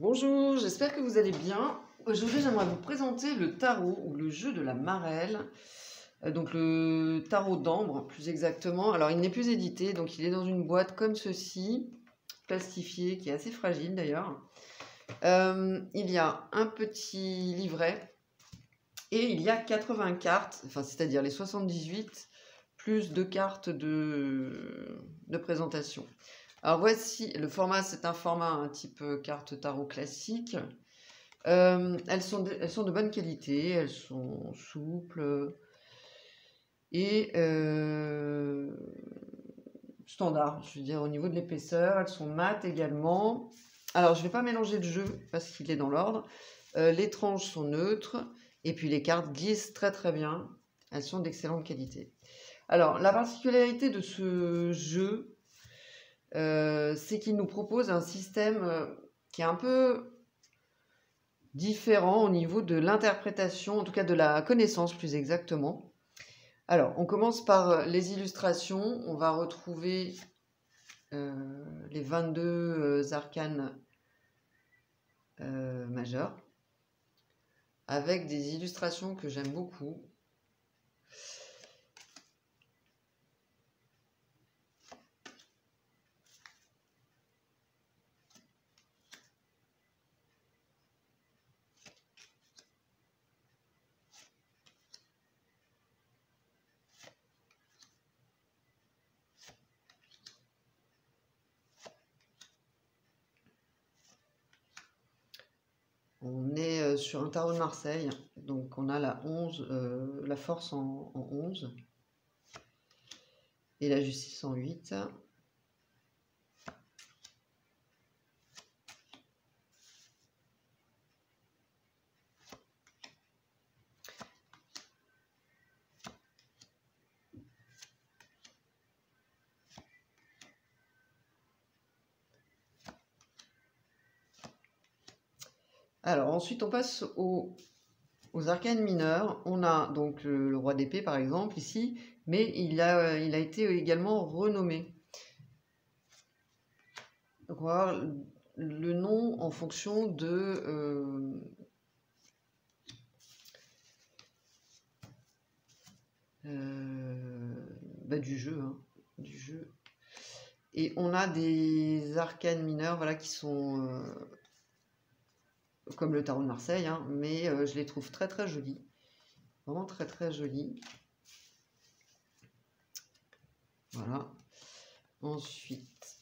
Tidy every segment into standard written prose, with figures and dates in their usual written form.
Bonjour, j'espère que vous allez bien. Aujourd'hui, j'aimerais vous présenter le tarot ou le jeu de la marelle. Donc le tarot d'ambre, plus exactement. Alors, il n'est plus édité, donc il est dans une boîte comme ceci, plastifiée, qui est assez fragile d'ailleurs. Il y a un petit livret et il y a 80 cartes, enfin, c'est-à-dire les 78 plus 2 cartes de présentation. Alors voici, le format, c'est un format un type carte tarot classique. Elles sont de bonne qualité, elles sont souples et standard, je veux dire, au niveau de l'épaisseur. Elles sont mates également. Alors, je ne vais pas mélanger le jeu parce qu'il est dans l'ordre. Les tranches sont neutres et puis les cartes glissent très très bien. Elles sont d'excellente qualité. Alors, la particularité de ce jeu, c'est qu'il nous propose un système qui est un peu différent au niveau de l'interprétation, en tout cas de la connaissance plus exactement. Alors, on commence par les illustrations. On va retrouver les 22 arcanes majeurs avec des illustrations que j'aime beaucoup. On est sur un tarot de Marseille, donc on a la 11, la force en 11 et la justice en 8. Alors ensuite on passe aux arcanes mineures. On a donc le roi d'épée par exemple ici, mais il a été également renommé. Donc on va voir le nom en fonction de du jeu, hein, du jeu. Et on a des arcanes mineurs, voilà, qui sont comme le tarot de Marseille, hein, mais je les trouve très très jolis, vraiment très très jolis. Voilà. Ensuite,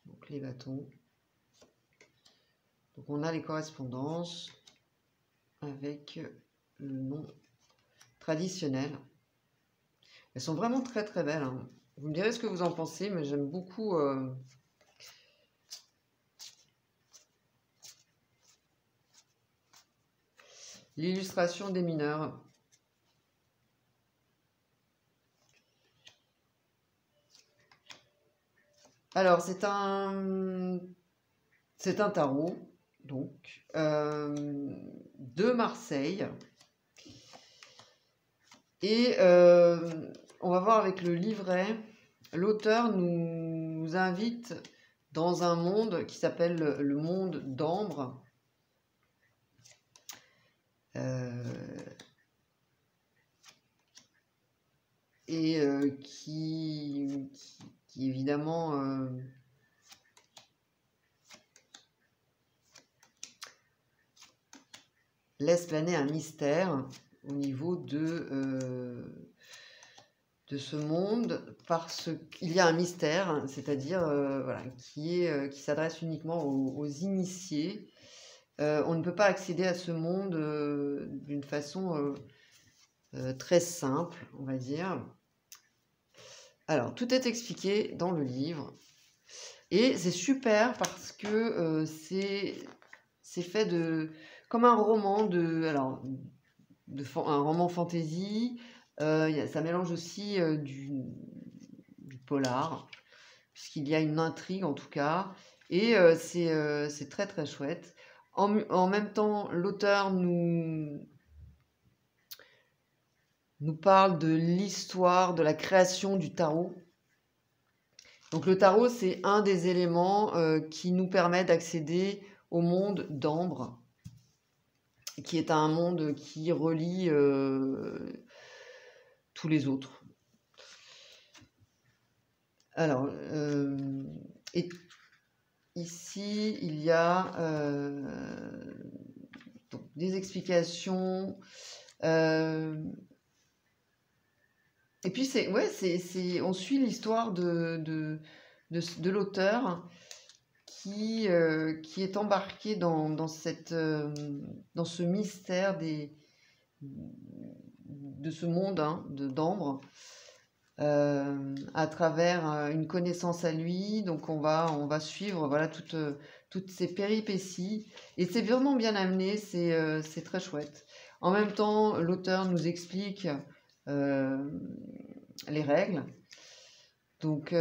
donc les bâtons. Donc on a les correspondances avec le nom traditionnel. Elles sont vraiment très très belles, hein. Vous me direz ce que vous en pensez, mais j'aime beaucoup l'illustration des mineurs. Alors c'est un tarot donc de Marseille. Et on va voir avec le livret, l'auteur nous invite dans un monde qui s'appelle le monde d'Ambre. Et qui évidemment laisse planer un mystère au niveau de ce monde, parce qu'il y a un mystère, c'est-à-dire voilà, qui s'adresse uniquement aux initiés. On ne peut pas accéder à ce monde d'une façon très simple, on va dire. Alors, tout est expliqué dans le livre. Et c'est super parce que c'est fait comme un roman un roman fantasy. Ça mélange aussi du polar, puisqu'il y a une intrigue en tout cas. Et c'est très très chouette. En même temps, l'auteur nous parle de l'histoire, de la création du tarot. Donc le tarot, c'est un des éléments qui nous permet d'accéder au monde d'Ambre, qui est un monde qui relie tous les autres. Alors, et ici, il y a donc, des explications. Et puis, on suit l'histoire de l'auteur qui est embarqué dans ce mystère de ce monde d'Ambre. À travers une connaissance à lui, donc on va suivre voilà toutes ces péripéties et c'est vraiment bien amené, c'est très chouette. En même temps, l'auteur nous explique les règles, donc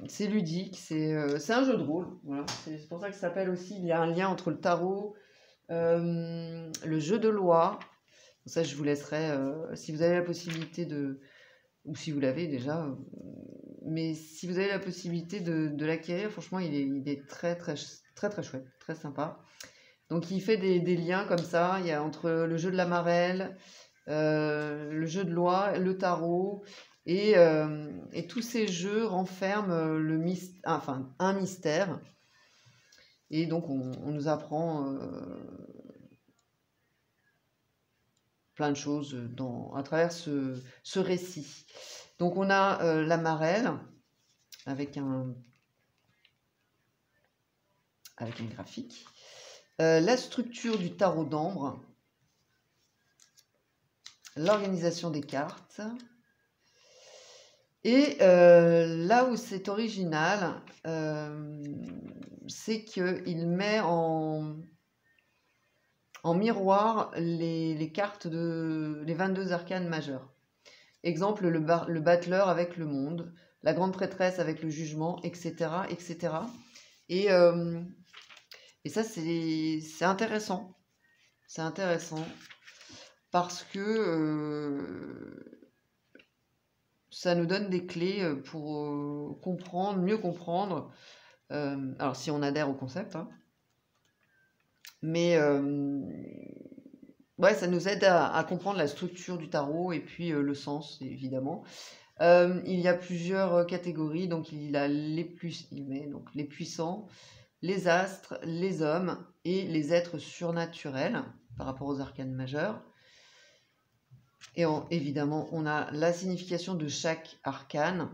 c'est ludique, c'est un jeu de rôle, voilà. C'est pour ça que ça s'appelle aussi, il y a un lien entre le tarot, le jeu de loi. Ça je vous laisserai, si vous avez la possibilité ou si vous l'avez déjà, mais si vous avez la possibilité de l'acquérir, franchement, il est très, très, très, très chouette, très sympa. Donc, il fait des liens comme ça, il y a entre le jeu de la marelle, le jeu de loi, le tarot, et tous ces jeux renferment un mystère. Et donc, on nous apprend plein de choses à travers ce récit. Donc on a la marelle avec un graphique, la structure du tarot d'Ambre, l'organisation des cartes, et là où c'est original, c'est qu'il met en miroir les cartes les 22 arcanes majeures. Exemple, le battleur avec le monde, la grande prêtresse avec le jugement, etc. etc. Et ça, c'est intéressant. C'est intéressant parce que ça nous donne des clés pour mieux comprendre. Alors, si on adhère au concept, hein. Mais ouais, ça nous aide à comprendre la structure du tarot et puis le sens, évidemment. Il y a plusieurs catégories, donc il met donc les puissants, les astres, les hommes et les êtres surnaturels par rapport aux arcanes majeures. Et évidemment, on a la signification de chaque arcane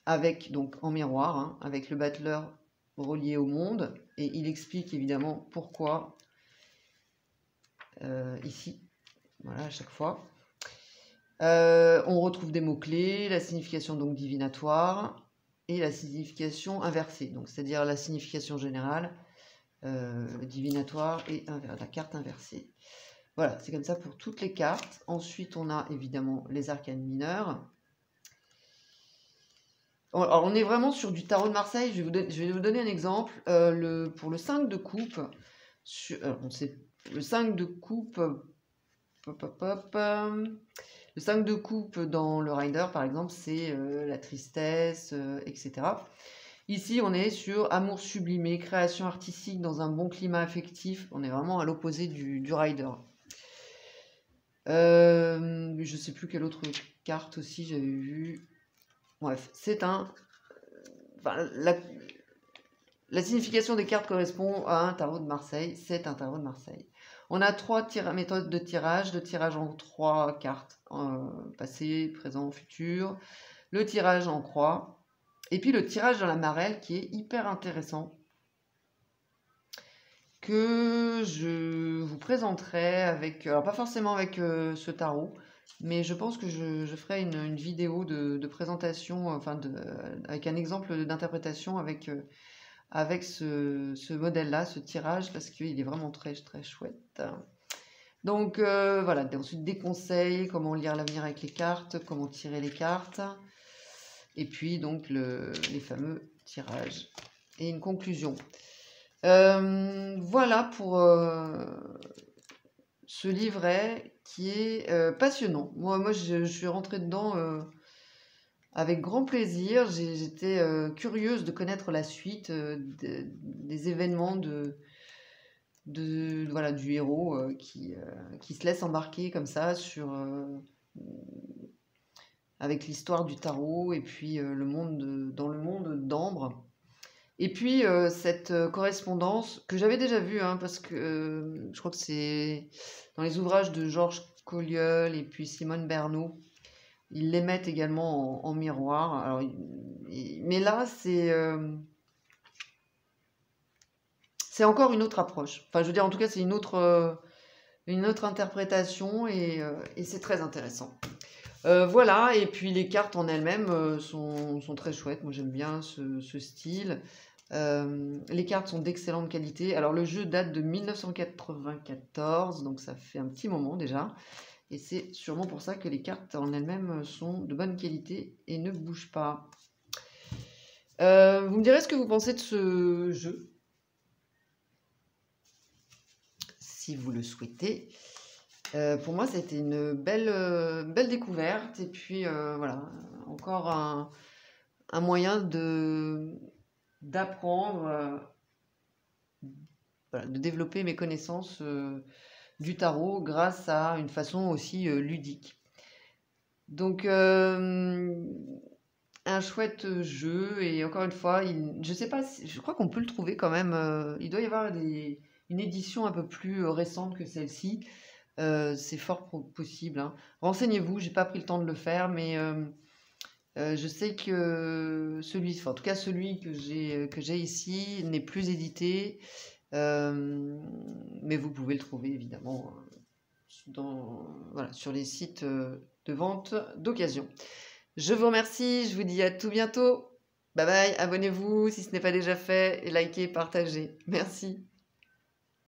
avec donc en miroir, hein, avec le battleur relié au monde, et il explique évidemment pourquoi ici, voilà, à chaque fois. On retrouve des mots-clés, la signification donc divinatoire et la signification inversée, donc c'est-à-dire la signification générale, divinatoire et la carte inversée. Voilà, c'est comme ça pour toutes les cartes. Ensuite, on a évidemment les arcanes mineurs. Alors, on est vraiment sur du tarot de Marseille. Je vais vous donner un exemple. Pour le 5 de coupe, le 5 de coupe, le 5 de coupe dans le Rider, par exemple, c'est la tristesse, etc. Ici, on est sur amour sublimé, création artistique dans un bon climat affectif. On est vraiment à l'opposé du Rider. Je ne sais plus quelle autre carte aussi j'avais vu. Bref, c'est un... Enfin, la signification des cartes correspond à un tarot de Marseille. C'est un tarot de Marseille. On a 3 méthodes de tirage. Le tirage en 3 cartes. Passé, présent, futur. Le tirage en croix. Et puis le tirage dans la marelle qui est hyper intéressant. Que je vous présenterai avec... Alors pas forcément avec ce tarot. Mais je pense que je ferai une vidéo de présentation, enfin avec un exemple d'interprétation avec ce modèle-là, ce tirage, parce qu'il est vraiment très, très chouette. Donc voilà, ensuite des conseils, comment lire l'avenir avec les cartes, comment tirer les cartes, et puis donc les fameux tirages. Et une conclusion. Voilà pour ce livret qui est passionnant. Moi je suis rentrée dedans avec grand plaisir. J'étais curieuse de connaître la suite des événements voilà, du héros qui se laisse embarquer comme ça avec l'histoire du tarot et puis dans le monde d'Ambre. Et puis cette correspondance que j'avais déjà vue, hein, parce que je crois que c'est dans les ouvrages de Georges Colliel et puis Simone Bernot. Ils les mettent également en miroir. Alors, mais là, c'est encore une autre approche. Enfin, je veux dire, en tout cas, c'est une autre interprétation et c'est très intéressant. Voilà, et puis les cartes en elles-mêmes sont très chouettes. Moi, j'aime bien ce style. Les cartes sont d'excellente qualité. Alors, le jeu date de 1994, donc ça fait un petit moment déjà. Et c'est sûrement pour ça que les cartes en elles-mêmes sont de bonne qualité et ne bougent pas. Vous me direz ce que vous pensez de ce jeu, si vous le souhaitez. Pour moi, ça a été une belle découverte. Et puis, voilà, encore un moyen d'apprendre, voilà, de développer mes connaissances du tarot grâce à une façon aussi ludique. Donc, un chouette jeu. Et encore une fois, je sais pas, je crois qu'on peut le trouver quand même. Il doit y avoir une édition un peu plus récente que celle-ci. C'est fort possible, hein. Renseignez-vous, j'ai pas pris le temps de le faire, mais je sais que en tout cas celui que j'ai ici n'est plus édité, mais vous pouvez le trouver évidemment voilà, sur les sites de vente d'occasion. Je vous remercie, je vous dis à tout bientôt. Bye bye, abonnez-vous si ce n'est pas déjà fait, et likez, partagez. Merci.